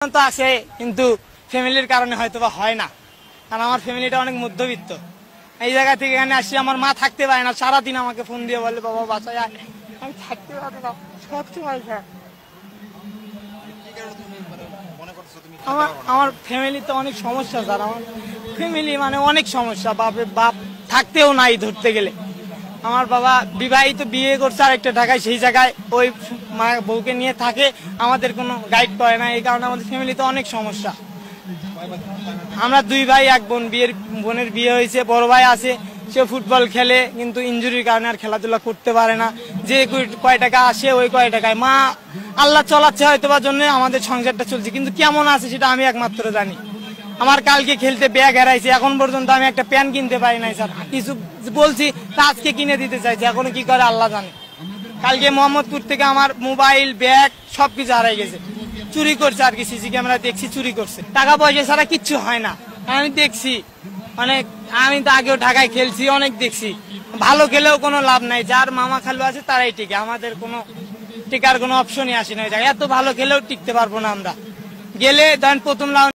তো আছে কিন্তু ফ্যামিলির কারণে হয়তো বা হয় না, কারণ আমার ফ্যামিলিটা অনেক মধ্যবিত্ত। এই জায়গা থেকে এখানে আসি, আমার মা থাকতে পারে না, সারাদিন আমাকে ফোন দিয়ে বলে বাবা বাসায় আয়, আমি থাকতে পারি না সবসময়। আমার ফ্যামিলিতে অনেক সমস্যা স্যার, আমার ফ্যামিলি মানে অনেক সমস্যা। বাপ থাকতেও নাই ধরতে গেলে। আমার বাবা বিবাহিত, বিয়ে করছে আর একটা ঢাকায়, সেই জায়গায় ওই মা বউকে নিয়ে থাকে, আমাদের কোনো গাইড করে না। এই কারণে আমাদের ফ্যামিলিতে অনেক সমস্যা। আমরা দুই ভাই এক বোন, বোনের বিয়ে হয়েছে, বড় ভাই আছে, সে ফুটবল খেলে কিন্তু ইনজুরির কারণে আর খেলাধুলা করতে পারে না। যে কয় টাকা আসে ওই কয় টাকায় মা আল্লাহ চলাচ্ছে হয়তো বা জন্য আমাদের সংসারটা চলছে, কিন্তু কেমন আছে সেটা আমি একমাত্র জানি। আমার কালকে খেলতে ব্যাগ হারাইছে, এখন পর্যন্ত আমি একটা প্যান্ট কিনতে পারি নাই স্যার। কিছু বলছি তা আজকে কিনে দিতে চাইছে, এখনো কি করে আল্লাহ জানে। কালকে মোহাম্মদপুর থেকে আমার মোবাইল, ব্যাগ সবকিছু হারাই গেছে, চুরি করছে আর কি। সিসি ক্যামেরা দেখছি চুরি করছে, টাকা পয়সা ছাড়া কিচ্ছু হয় না। আমি দেখছি অনেক, আমি তো আগেও ঢাকায় খেলছি, অনেক দেখছি। ভালো খেলেও কোনো লাভ নাই, যার মামা খালু আছে তারাই টিকে, আমাদের কোনো টিকার কোনো অপশনই আসে না। এত ভালো খেলেও টিকতে পারবো না আমরা। গেলে ধরেন প্রথম রাউন্ড